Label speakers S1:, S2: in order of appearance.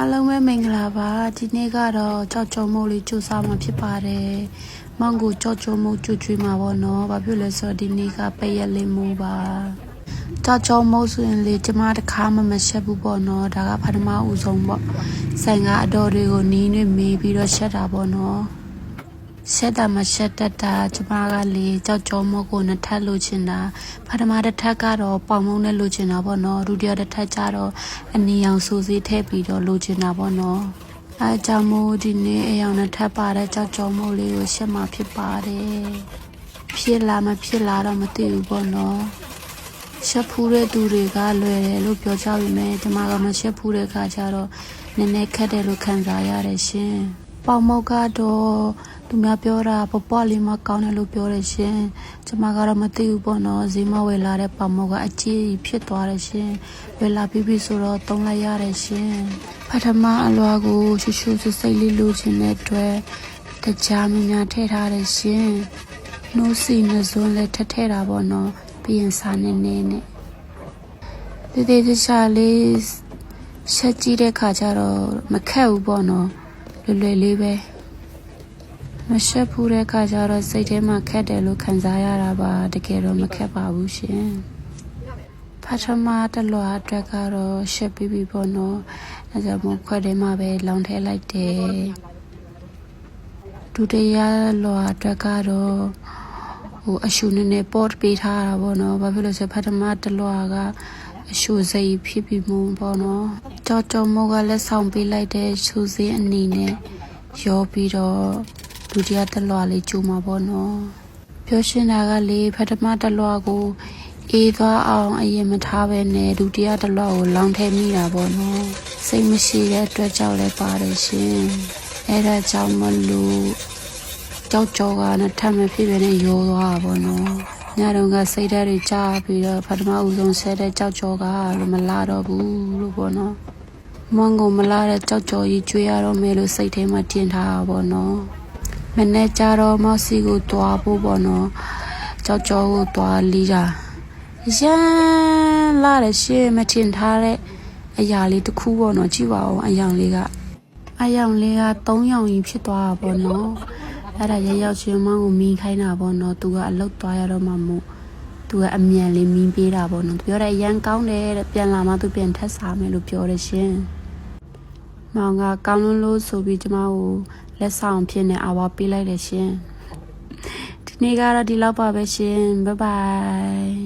S1: အားလုံးပဲမင်္ဂလာပါဒီနေ့ကတော့ကြောက်ကြုံမို့လေးကြိုးစားမှာဖြစ်ပါတယ်မောင်ကိုကြောက်ကြုံမို့ကျွေးမှာပေါ့နော်ဘာဖြစ်လဲဆိုတော့ဒီနေ့ကပရက်လေးမို့ပါကြောက်ကြုံမို့ဆိုရင်လေကျမတခါမရှက်ဘူးပေါ့နော်ဒါကပထမဦးဆုံးပေါ့ဆိုင်ကအတော်တွေကိုနီးနေမေးပြီးတော့ရှက်တာပေါ့နော်ရှက်တာမရှက်တတ်တာကျမကလေကြောက်ကြုံမို့ကိုနှစ်ထပ်လိုချင်တာပထမတစ်ထပ်ကတော့ပေါင်မုံနဲ့လိုချင်တာပေါ့နော်ဒုတိယတစ်ထပ်ကျတော့အနီရောင်စူးစီးထည့်ပြီးတော့လိုချင်တာပေါ့နော်အဲကြောင့်မို့ဒီနေ့အရောင်နဲ့ထပ်ပါတဲ့ကြောက်ကြုံမို့လေးကိုရှက်မှာဖြစ်ပါတယ်ဖြစ်လာမဖြစ်လာတော့မသိဘူးပေါ့နော်ရှက်ဖူးတဲ့သူတွေကလွယ်တယ်လို့ပြောကြပြီမဲ့ဒီမှာကမရှက်ဖူးတဲ့ခါကျတော့နည်းနည်းခက်တယ်လို့ခံစားရတယ်ရှင်ပေါင်မုတ်ကတော့သူများပြောတာပပလေးမကောင်းတယ်လို့ပြောတယ်ရှင်ကျမကတော့မသိဘူးပေါ့နော်ဈေးမဝယ်လာတဲ့ပေါင်မုတ်ကအကြီးဖြစ်သွားတယ်ရှင်ဝယ်လာပြီးဆိုတော့တုံးလိုက်ရတယ်ရှင်ပထမအလွားကိုရှူရှူစိတ်လေးလိုချင်တဲ့အတွက်တကြားများထည့်ထားတယ်ရှင်နိုးစီနှစွန်းလည်းထည့်တာပေါ့နော်ပြီးရင်စားနေနေနဲ့ဒီချာလေးဆက်ကြည့်တဲ့ခါကျတော့မခက်ဘူးပေါ့နော်လွယ်လေးပဲမရှက်ဘူးတဲ့ခါကျတော့စိတ်ထဲမှာခက်တယ်လို့ခံစားရတာပါတကယ်တော့မခက်ပါဘူးရှင်ပထမတလွားအတွက်ကတော့ရှက်ပြီးပြီပေါ့နော်အဲကြောင့်ခွက်ထဲမှာပဲလောင်ထဲလိုက်တယ်ဒုတိယလွားအတွက်ကတော့အရှူနည်းနည်းပေါ့ပေးထားတာပေါ့နော်ဘာဖြစ်လို့ဆိုပထမတလွားကအရှူစိတ်ဖြစ်ပြီးမှုပေါ့နော်ကြောက်ကြုံမို့ကလက်ဆောင်ပေးလိုက်တဲ့ရှူစင်းအနေနဲ့ရောပြီးတော့ဒုတိယတလွားလေးကျူမှာပေါ့နော်ပြောရှင်းတာကလေပထမတလွားကိုအေးသွားအောင်အရင်မထားပဲနဲ့ဒုတိယတလွားကိုလောင်းထည့်မိတာပေါ့နော်စိတ်မရှိတဲ့အတွက်ကြောင့်လည်းပါတယ်ရှင်အဲဒါကြောင့်မလို့ကြောက်ကြောကနဲ့ထပ်မဖြစ်ပဲနဲ့ရိုးသွားတာပေါ့နော်ညတော့ကစိတ်ဓာတ်တွေကြာပြီးတော့ပထမဦးဆုံးဆဲတဲ့ကြောက်ကြောကလို့မလာတော့ဘူးလို့ပေါ့နော်မွန်ကိုမလာတဲ့ကြောက်ကြောကြီးကျွေးရတော့မယ်လို့စိတ်ထဲမှာတင်ထားတာပေါ့နော်မနေ့ကျတော့မောက်စီကိုတွားဖို့ပေါ့နော်ကြောက်ကြောကိုတွားလီးတာရမ်းလာတဲ့ရှေ့မတင်ထားတဲ့အရာလေးတစ်ခုပေါ့နော်ကြည့်ပါဦးအယောင်လေးက3ရောင်ကြီးဖြစ်သွားတာပေါ့နော်အဲ့ဒါရောက်ချင်းမောင်ကိုမီးခိုင်းတာပေါ့နော်သူကအလုတ်သွားရတော့မှမို့သူကအမြန်လေးမီးပေးတာပေါ့နော်ပြောတယ်ရမ်းကောင်းတယ်ပြန်လာမှသူပြန်ထပ်စားမယ်လို့ပြောတယ်ရှင်မောင်ကကောင်းလို့ဆိုပြီးကျမကိုလက်ဆောင်ဖြစ်နေအဝါပေးလိုက်တယ်ရှင်ဒီနေ့ကတော့ဒီလောက်ပါပဲရှင်ဘိုင်ဘိုင်